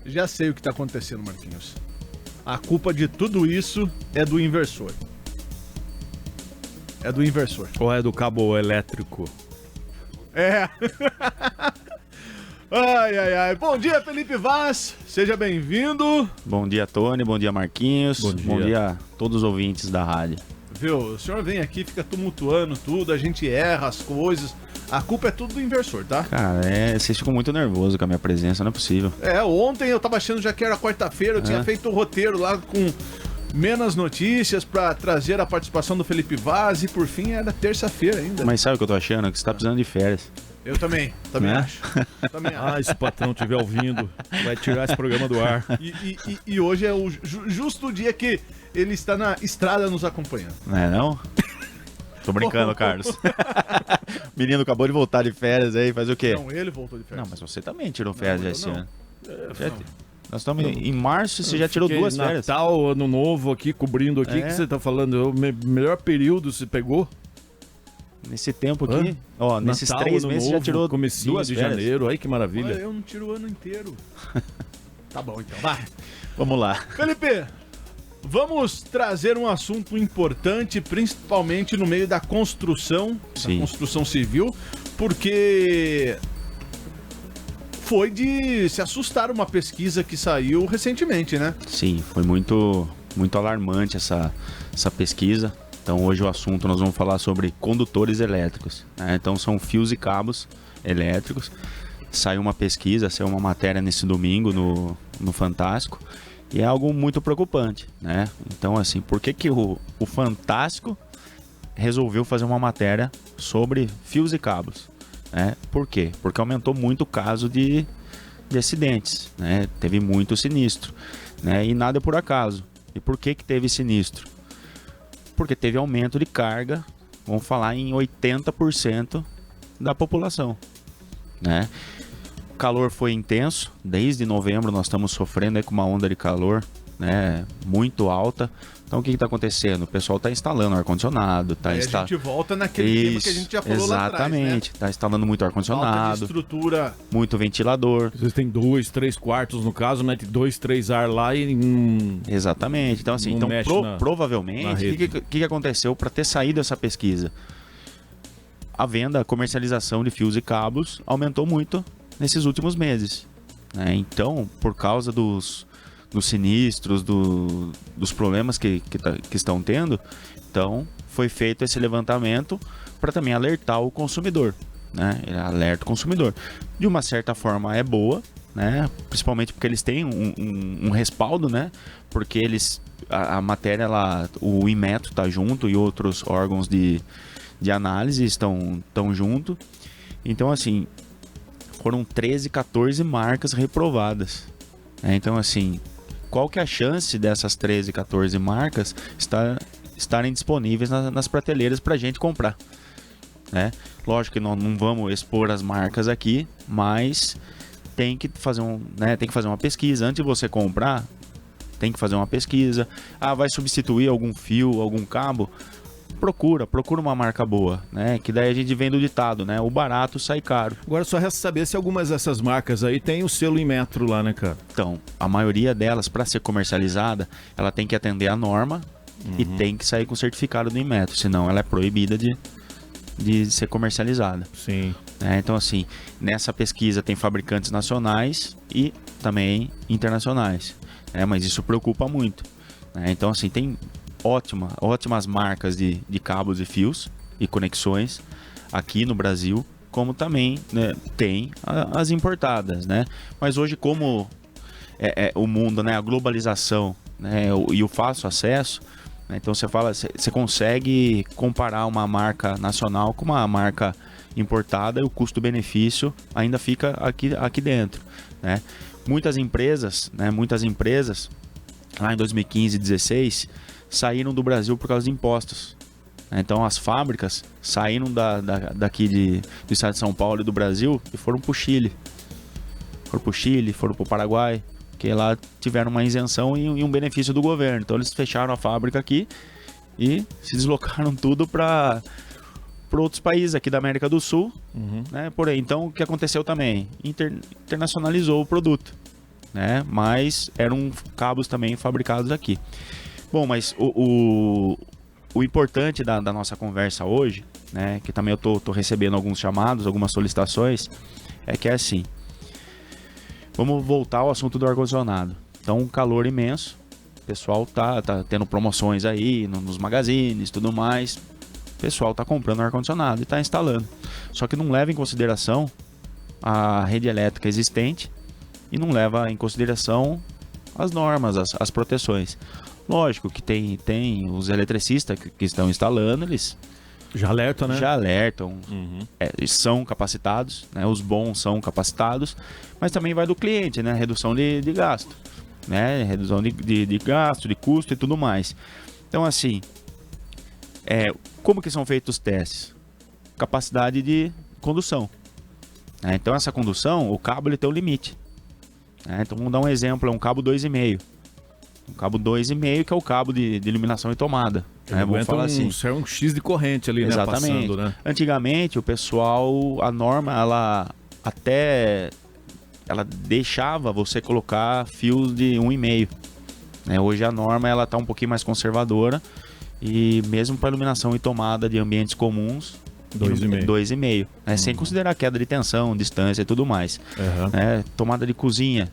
Já sei o que tá acontecendo, Marquinhos. A culpa de tudo isso é do inversor. É do inversor. Ou é do cabo elétrico? É. Ai. Bom dia, Felipe Vaz. Seja bem-vindo. Bom dia, Tony. Bom dia, Marquinhos. Bom dia a todos os ouvintes da rádio. Viu? O senhor vem aqui, fica tumultuando tudo, a gente erra as coisas. A culpa é tudo do inversor, tá? Cara, vocês ficam muito nervosos com a minha presença, não é possível. Ontem eu tava achando já que era quarta-feira, eu tinha feito o roteiro lá com menos notícias pra trazer a participação do Felipe Vaz e por fim era terça-feira ainda. Mas sabe o que eu tô achando? Que você tá precisando de férias. Eu também acho. Também acho. Se o patrão estiver ouvindo, vai tirar esse programa do ar. E hoje é o justo o dia que ele está na estrada nos acompanhando. Não é não? Tô brincando, Carlos. O menino acabou de voltar de férias aí, faz o quê? Não, ele voltou de férias. Não, mas você também tirou férias já esse ano. Nós estamos Não. em março e você já tirou 2 férias. Natal, Ano Novo aqui, cobrindo aqui, que você tá falando? É o melhor período você pegou? Nesse tempo aqui, ó, nesses Natal, 3 Ano meses Novo, já tirou comecinho 2 de férias. janeiro, aí que maravilha. Olha, eu não tiro o ano inteiro. Tá bom, então, vai. Vamos lá. Felipe, vamos trazer um assunto importante, principalmente no meio da construção, Sim. da construção civil, porque foi de se assustar uma pesquisa que saiu recentemente, né? Sim, foi muito alarmante essa pesquisa. Então hoje o assunto nós vamos falar sobre condutores elétricos, né? Então são fios e cabos elétricos. Saiu uma pesquisa, saiu uma matéria nesse domingo no Fantástico e é algo muito preocupante, né? Então assim, por que o Fantástico resolveu fazer uma matéria sobre fios e cabos, né? Por quê? Porque aumentou muito o caso de acidentes, né? Teve muito sinistro, né? E nada é por acaso. E por que teve sinistro? Porque teve aumento de carga, vamos falar em 80% da população, né? O calor foi intenso, desde novembro nós estamos sofrendo aí com uma onda de calor, né, muito alta. Então o que está acontecendo? O pessoal está instalando ar-condicionado, Aí a gente volta naquele tema que a gente já falou lá atrás, né? Exatamente, está instalando muito Falta de ar-condicionado, estrutura. muito ventilador. Vocês têm 2, 3 quartos no caso, mete 2, 3 ar lá e... Exatamente. Então assim, Não mexe na provavelmente, o que aconteceu para ter saído essa pesquisa? A venda, a comercialização de fios e cabos aumentou muito nesses últimos meses, né? Então, por causa dos sinistros, dos problemas que estão tendo, então foi feito esse levantamento para também alertar o consumidor, né? Alerta o consumidor. De uma certa forma é boa, né? Principalmente porque eles têm um respaldo, né? Porque a matéria lá, o Inmetro está junto e outros órgãos de análise estão junto. Então assim, foram 13, 14 marcas reprovadas, né? Então assim, qual que é a chance dessas 13, 14 marcas estarem disponíveis nas prateleiras para a gente comprar, né? Lógico que nós não vamos expor as marcas aqui, mas tem que fazer uma pesquisa. Antes de você comprar, tem que fazer uma pesquisa. Vai substituir algum fio, algum cabo? Procura uma marca boa, né? Que daí a gente vem do ditado, né? O barato sai caro. Agora só resta saber se algumas dessas marcas aí tem o selo Inmetro lá, né, cara? Então, a maioria delas, para ser comercializada, ela tem que atender a norma e tem que sair com certificado do Inmetro, senão ela é proibida de ser comercializada. Sim. Então, assim, nessa pesquisa tem fabricantes nacionais e também internacionais, né? Mas isso preocupa muito, né? Então, assim, tem ótimas marcas de cabos e fios e conexões aqui no Brasil, como também, né, tem as importadas, né? Mas hoje, como o mundo, né, a globalização, né, e o fácil acesso, né, então você consegue comparar uma marca nacional com uma marca importada e o custo-benefício ainda fica aqui dentro, né? Muitas empresas lá em 2015 e 2016 saíram do Brasil por causa de impostos. Então as fábricas saíram daqui do estado de São Paulo e do Brasil e foram para o Chile. Foram para o Paraguai, que lá tiveram uma isenção e um benefício do governo. Então eles fecharam a fábrica aqui e se deslocaram tudo para outros países aqui da América do Sul, né? Porém, então o que aconteceu também? Internacionalizou o produto, né? Mas eram cabos também fabricados aqui. Bom, mas o importante da nossa conversa hoje, né, que também eu tô recebendo alguns chamados, algumas solicitações, é que é assim, vamos voltar ao assunto do ar-condicionado. Então, um calor imenso, o pessoal tá tendo promoções aí nos magazines, tudo mais, o pessoal tá comprando ar-condicionado e tá instalando. Só que não leva em consideração a rede elétrica existente e não leva em consideração as normas, as proteções. Lógico que tem os eletricistas que estão instalando, eles já alertam, né? Já alertam, são capacitados, né? Os bons são capacitados, mas também vai do cliente, né? Redução de gasto, né? Redução de gasto, de custo e tudo mais. Então, assim, como que são feitos os testes? Capacidade de condução. Né? Então, essa condução, o cabo ele tem um limite. Né? Então, vamos dar um exemplo, é um cabo 2,5. Um cabo 2,5 que é o cabo de iluminação e tomada. Né? Vamos falar assim. Um X de corrente ali, exatamente, né? Passando, né? Antigamente, o pessoal, a norma, ela deixava você colocar fios de 1,5. Né? Hoje a norma ela tá um pouquinho mais conservadora e mesmo para iluminação e tomada de ambientes comuns, 2,5. Né? Sem considerar queda de tensão, distância e tudo mais. Né? Tomada de cozinha,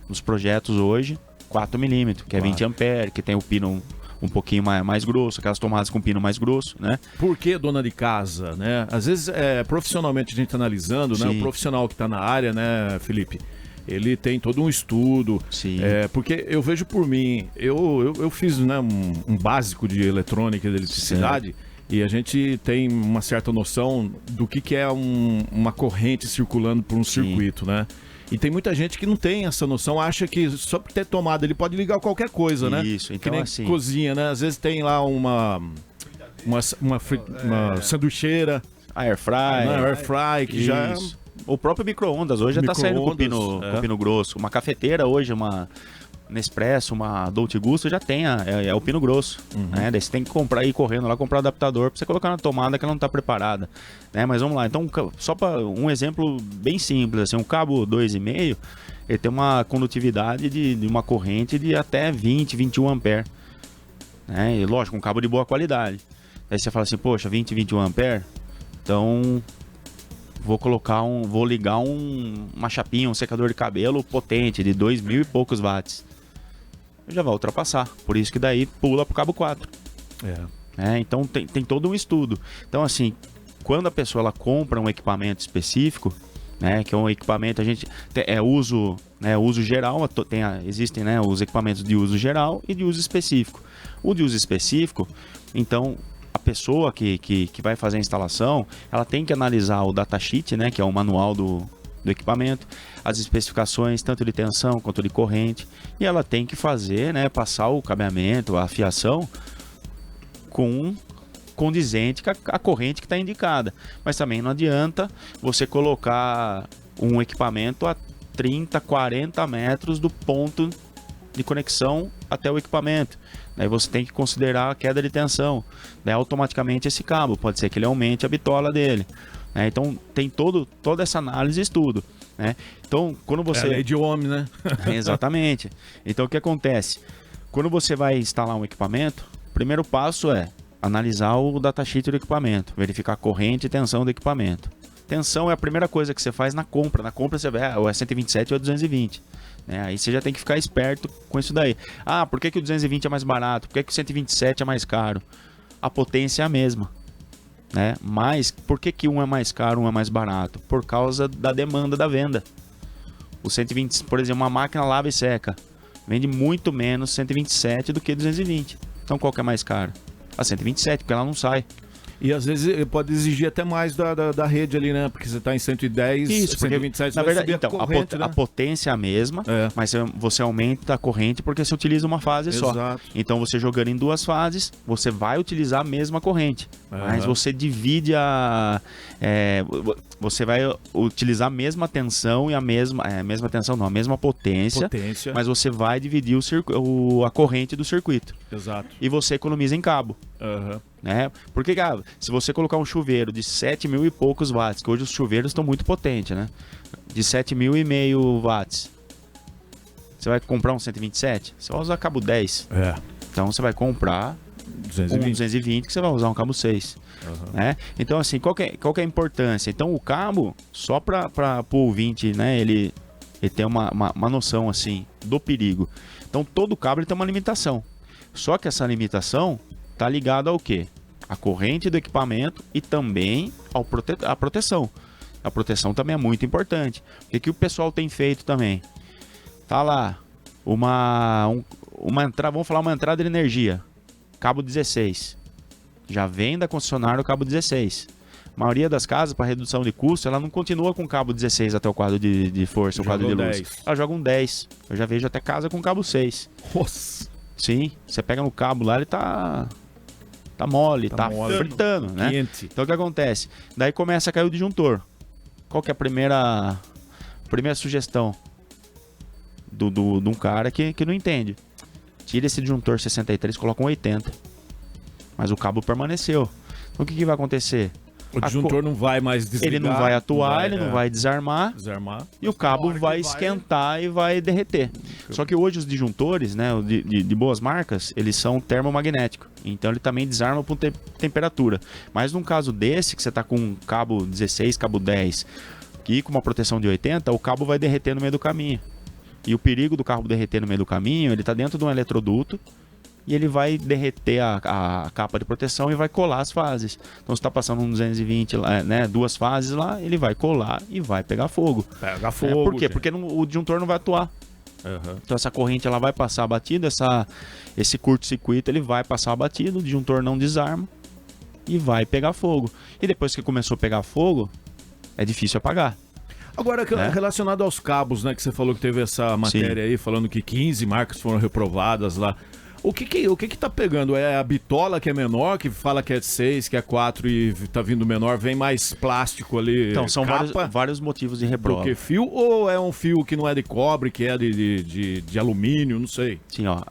nos projetos hoje, 4 mm, que é 20 ampere, que tem o pino um pouquinho mais grosso, aquelas tomadas com pino mais grosso, né? Por que dona de casa, né? Às vezes, profissionalmente a gente analisando, né? O profissional que está na área, né, Felipe? Ele tem todo um estudo. Sim. Porque eu vejo por mim, eu fiz, né, um básico de eletrônica e de eletricidade. Certo. E a gente tem uma certa noção do que é uma corrente circulando por um circuito, né? E tem muita gente que não tem essa noção, acha que só por ter tomada ele pode ligar qualquer coisa, né? Isso, então que nem assim... cozinha, né? Às vezes tem lá uma sanduicheira. A air fry. Que já... O próprio micro-ondas hoje já está saindo com pino grosso. Uma cafeteira hoje, uma Nespresso, uma Dolce Gusto já tem o pino grosso. Né? Daí você tem que ir correndo lá, comprar o adaptador para você colocar na tomada que ela não está preparada. Né? Mas vamos lá, então só para um exemplo bem simples, assim, um cabo 2,5, ele tem uma condutividade de uma corrente de até 20, 21 ampere. Né? E lógico, um cabo de boa qualidade. Aí você fala assim, poxa, 20, 21 ampere, então vou ligar uma chapinha, um secador de cabelo potente de 2.000 e poucos watts. Já vai ultrapassar, por isso que daí pula pro cabo 4. Então tem todo um estudo. Então assim, quando a pessoa ela compra um equipamento específico, né, que é um equipamento, a gente uso geral, existem, né, os equipamentos de uso geral e de uso específico. O de uso específico, então a pessoa que vai fazer a instalação, ela tem que analisar o datasheet, né, que é o manual do equipamento, as especificações tanto de tensão quanto de corrente, e ela tem que fazer, né, passar o cabeamento, a fiação condizente com a corrente que está indicada. Mas também não adianta você colocar um equipamento a 30, 40 metros do ponto de conexão até o equipamento. Daí você tem que considerar a queda de tensão. Daí automaticamente esse cabo, pode ser que ele aumente a bitola dele. Então tem toda essa análise e estudo. Né? Então quando você... É a lei de Ohm, né? Exatamente. Então o que acontece? Quando você vai instalar um equipamento, o primeiro passo é analisar o datasheet do equipamento, verificar a corrente e tensão do equipamento. Tensão é a primeira coisa que você faz na compra. Na compra você vê, ou é 127 ou é 220. Aí você já tem que ficar esperto com isso daí. Por que o 220 é mais barato? Por que o 127 é mais caro? A potência é a mesma. Mas por que um é mais caro, um é mais barato? Por causa da demanda da venda. O 120, por exemplo, uma máquina lava e seca, vende muito menos 127 do que 220. Então qual que é mais caro? A 127, porque ela não sai. E às vezes pode exigir até mais da rede ali, né? Porque você está em 110, isso, 127, na verdade, então, corrente, a potência é a mesma, mas você aumenta a corrente porque você utiliza uma fase só. Então você jogando em duas fases, você vai utilizar a mesma corrente. Mas você divide você vai utilizar a mesma tensão e a mesma potência, mas você vai dividir a corrente do circuito. Exato. E você economiza em cabo. Porque, se você colocar um chuveiro de 7.000 e poucos watts, que hoje os chuveiros estão muito potentes, né? De 7.500 watts. Você vai comprar um 127? Você vai usar cabo 10. Então você vai comprar 220. um 220 que você vai usar um cabo 6. Né? Então, assim, qual que é a importância? Então, o cabo, só para o ouvinte, né, ele tem uma noção, assim, do perigo. Então, todo cabo ele tem uma limitação. Só que essa limitação tá ligada ao quê? A corrente do equipamento e também à proteção. A proteção também é muito importante. O que o pessoal tem feito também? Tá lá, vamos falar uma entrada de energia, cabo 16. Já vem da concessionária o cabo 16. A maioria das casas, para redução de custo, ela não continua com cabo 16 até o quadro de força, o quadro de luz. 10. Ela joga um 10. Eu já vejo até casa com cabo 6. Nossa. Sim, você pega no cabo lá, ele tá mole, tá fritando, né? Quente. Então o que acontece? Daí começa a cair o disjuntor. Qual que é a primeira sugestão de um cara que não entende? Tira esse disjuntor 63, coloca um 80. Mas o cabo permaneceu. Então o que vai acontecer? O disjuntor não vai mais desligar. Ele não vai atuar, ele não vai desarmar. E o cabo vai esquentar e vai derreter. Só que hoje os disjuntores, né, de boas marcas, eles são termomagnéticos. Então ele também desarma por temperatura. Mas num caso desse, que você está com um cabo 16, cabo 10, e com uma proteção de 80, o cabo vai derreter no meio do caminho. E o perigo do cabo derreter no meio do caminho, ele está dentro de um eletroduto, e ele vai derreter a capa de proteção e vai colar as fases. Então, se está passando um 220, né, 2 fases lá, ele vai colar e vai pegar fogo. Pega fogo. Por quê? Porque o disjuntor não vai atuar. Então, essa corrente ela vai passar batida, esse curto-circuito ele vai passar batido, o disjuntor não desarma e vai pegar fogo. E depois que começou a pegar fogo, é difícil apagar. Agora, relacionado aos cabos, né, que você falou que teve essa matéria aí, falando que 15 marcas foram reprovadas lá. O que tá pegando? É a bitola que é menor, que fala que é 6, que é 4 e tá vindo menor, vem mais plástico ali? Então, são vários motivos de reprova. Do que fio? Ou é um fio que não é de cobre, que é de alumínio, não sei? Sim, ó.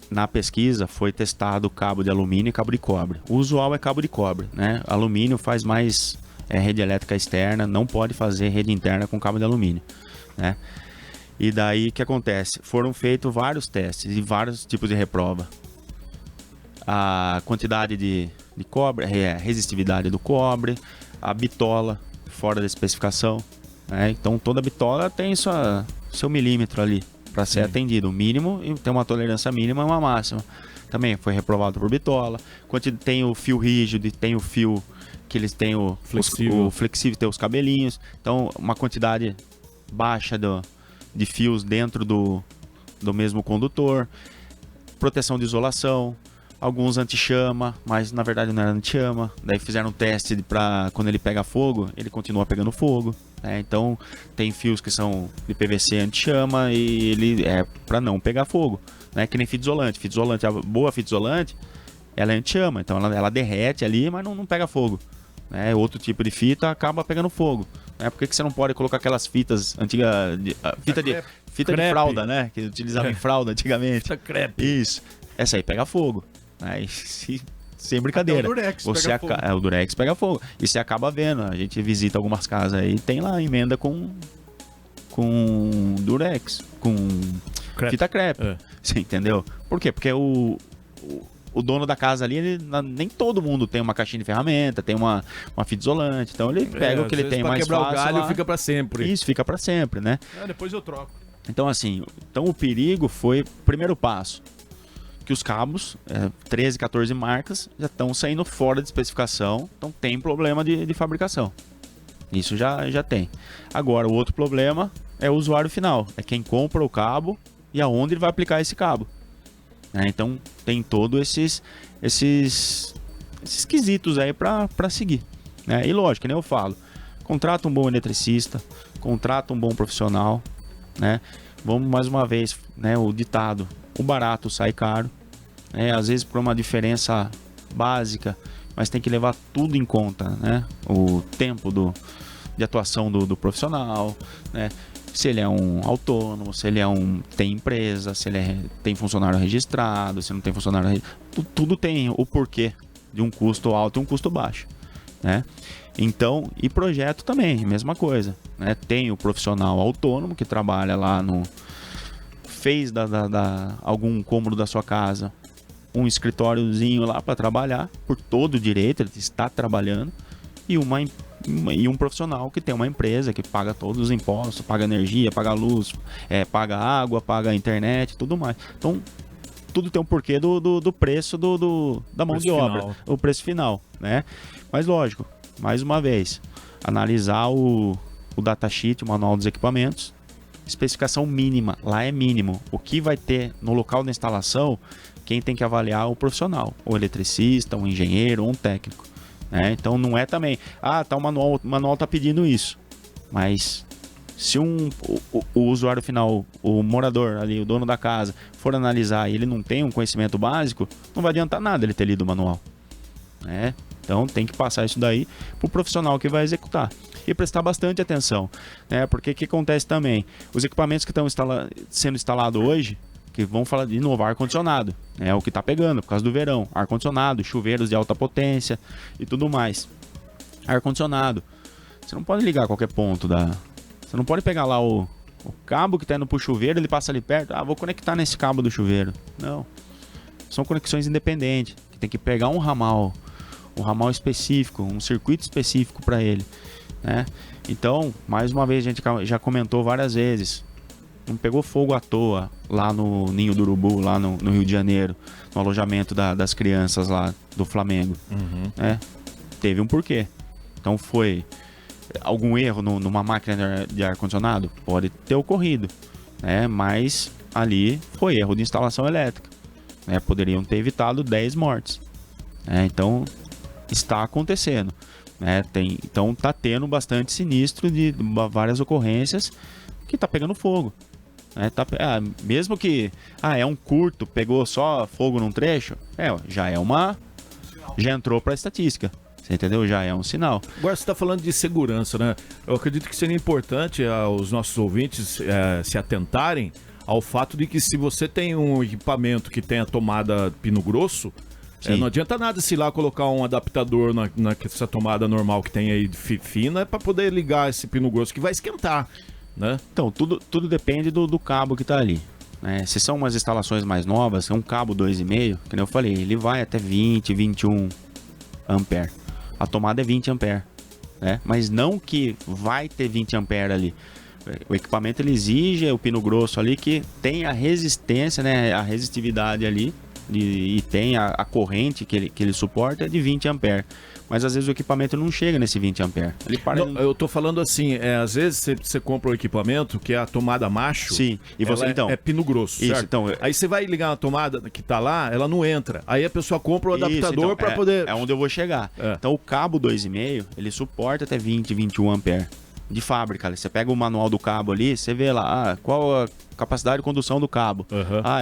Na pesquisa foi testado cabo de alumínio e cabo de cobre. O usual é cabo de cobre, né? Alumínio faz mais rede elétrica externa, não pode fazer rede interna com cabo de alumínio, né? E daí o que acontece? Foram feitos vários testes e vários tipos de reprova. A quantidade de cobre, a resistividade do cobre, a bitola fora da especificação, né? Então toda bitola tem seu milímetro ali para ser atendido, o mínimo, e tem uma tolerância mínima e uma máxima. Também foi reprovado por bitola. Tem o fio rígido e tem o fio que eles têm o flexível, tem os cabelinhos. Então uma quantidade baixa de fios dentro do mesmo condutor, proteção de isolação, alguns anti-chama, mas na verdade não era anti-chama. Daí fizeram um teste para quando ele pega fogo, ele continua pegando fogo, né? Então tem fios que são de PVC anti-chama e ele é para não pegar fogo, né? Que nem fita isolante. Fita isolante, a boa fita isolante, ela é anti-chama, então ela derrete ali, mas não pega fogo, né? Outro tipo de fita acaba pegando fogo. Por que você não pode colocar aquelas fitas antigas, fita de fralda, né? Que utilizava em fralda antigamente. Fita crepe. Isso. Essa aí pega fogo. Sem brincadeira. Até o Durex pega fogo. O Durex pega fogo. E você acaba vendo. A gente visita algumas casas aí, tem lá emenda com Durex, com fita crepe. Você entendeu? Por quê? Porque o dono da casa ali, nem todo mundo tem uma caixinha de ferramenta, tem uma fita isolante, então ele pega o que ele tem mais fácil. Pra quebrar o galho fica pra sempre. Isso, fica pra sempre, né? Depois eu troco. Então assim, o perigo foi, primeiro passo, que os cabos, 13, 14 marcas, já estão saindo fora de especificação, então tem problema de fabricação. Isso já tem. Agora, o outro problema é o usuário final, é quem compra o cabo e aonde ele vai aplicar esse cabo. Então tem todos esses quesitos aí para seguir, né? E lógico, que nem eu falo, contrata um bom eletricista, contrata um bom profissional, né? Vamos mais uma vez, né, o ditado, o barato sai caro, né? Às vezes por uma diferença básica, mas tem que levar tudo em conta, né? O tempo de atuação do profissional, né? Se ele é um autônomo, se ele tem empresa, se ele tem funcionário registrado, se não tem funcionário registrado. Tudo tem o porquê de um custo alto e um custo baixo, né? Então, e projeto também, mesma coisa, né? Tem o profissional autônomo que trabalha lá fez algum cômodo da sua casa um escritóriozinho lá para trabalhar, por todo o direito, ele está trabalhando, e um profissional que tem uma empresa que paga todos os impostos, paga energia, paga luz, paga água, paga internet, tudo mais. Então, tudo tem um porquê do preço da mão de obra, o preço final, né? Mas lógico, mais uma vez, analisar o datasheet, o manual dos equipamentos, especificação mínima, lá é mínimo. O que vai ter no local da instalação, quem tem que avaliar é o profissional, o eletricista, o engenheiro ou um técnico, né? Então não é também, tá, o manual tá pedindo isso, mas se o usuário final, o morador ali, o dono da casa, for analisar e ele não tem um conhecimento básico, não vai adiantar nada ele ter lido o manual, né? Então tem que passar isso daí para o profissional que vai executar e prestar bastante atenção, né? Porque o que acontece também, os equipamentos que estão sendo instalados hoje, que vão falar de novo, ar-condicionado, é o que está pegando por causa do verão, ar-condicionado, chuveiros de alta potência e tudo mais. Ar-condicionado, você não pode ligar a qualquer ponto você não pode pegar lá o cabo que está indo para o chuveiro, ele passa ali perto, vou conectar nesse cabo do chuveiro. Não, são conexões independentes, que tem que pegar um ramal específico, um circuito específico para ele, né? Então, mais uma vez, a gente já comentou várias vezes, não pegou fogo à toa lá no Ninho do Urubu, lá no Rio de Janeiro, no alojamento das crianças lá do Flamengo, né? Teve um porquê. Então foi algum erro numa máquina de ar-condicionado? Pode ter ocorrido, né? Mas ali foi erro de instalação elétrica, né? Poderiam ter evitado 10 mortes, né? Então está acontecendo, né? Então está tendo bastante sinistro de várias ocorrências que está pegando fogo, né? Mesmo que é um curto, pegou só fogo num trecho, já entrou para a estatística. Você entendeu? Já é um sinal. Agora você está falando de segurança, né? Eu acredito que seria importante aos nossos ouvintes se atentarem ao fato de que se você tem um equipamento que tem a tomada pino grosso, não adianta nada se lá colocar um adaptador nessa tomada normal que tem aí fina para poder ligar esse pino grosso que vai esquentar, né? Então, tudo depende do cabo que está ali, né? Se são umas instalações mais novas, é um cabo 2,5, que nem eu falei, ele vai até 20, 21 ampere. A tomada é 20 ampere, né? Mas não que vai ter 20 ampere ali. O equipamento ele exige o pino grosso ali que tem a resistência, né? A resistividade ali e tem a corrente que ele suporta é de 20 ampere. Mas às vezes o equipamento não chega nesse 20 ampere. Eu tô falando assim, às vezes você compra um equipamento que é a tomada macho. Sim, e você então é pino grosso, isso, certo? então, aí você vai ligar uma tomada que tá lá, ela não entra. Aí a pessoa compra o adaptador então, para poder... É onde eu vou chegar. Então o cabo 2,5, ele suporta até 20, 21 ampere de fábrica. Você pega o manual do cabo ali, você vê lá, qual a capacidade de condução do cabo.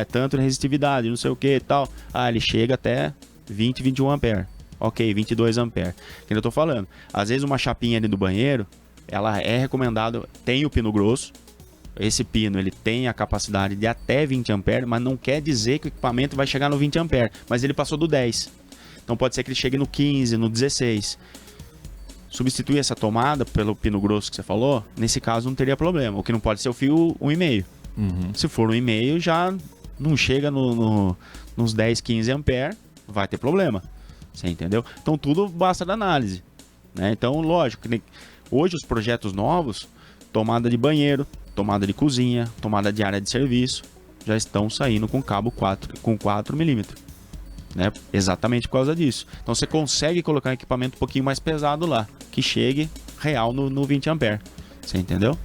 É tanto de resistividade, não sei o que e tal. Ele chega até 20, 21 ampere. Ok, 22 ampere. Que eu tô falando. Às vezes uma chapinha ali do banheiro, ela é recomendado, tem o pino grosso. Esse pino, ele tem a capacidade de até 20 ampere, mas não quer dizer que o equipamento vai chegar no 20 ampere. Mas ele passou do 10. Então pode ser que ele chegue no 15, no 16. Substituir essa tomada pelo pino grosso que você falou, nesse caso não teria problema. O que não pode ser o fio 1,5. Se for 1,5, já não chega nos 10, 15 ampere, vai ter problema. Você entendeu? Então tudo basta da análise, né? Então, lógico, que hoje os projetos novos, tomada de banheiro, tomada de cozinha, tomada de área de serviço, já estão saindo com cabo 4 milímetros, né? Exatamente por causa disso. Então você consegue colocar um equipamento um pouquinho mais pesado lá, que chegue real no 20 ampere. Você entendeu?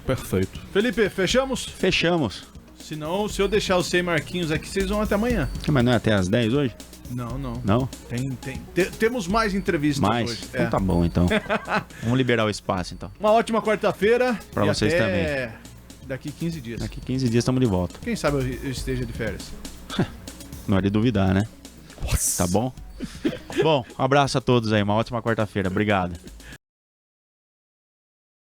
Perfeito. Felipe, fechamos? Fechamos. Senão, se eu deixar os 100 marquinhos aqui, vocês vão até amanhã. Mas não é até às 10 hoje? Não. Não? Temos mais entrevistas hoje. Então tá bom, então. Vamos liberar o espaço, então. Uma ótima quarta-feira. Pra vocês também. Daqui 15 dias. Daqui 15 dias estamos de volta. Quem sabe eu esteja de férias. Não é de duvidar, né? Nossa. Tá bom? Bom, um abraço a todos aí. Uma ótima quarta-feira. Obrigado.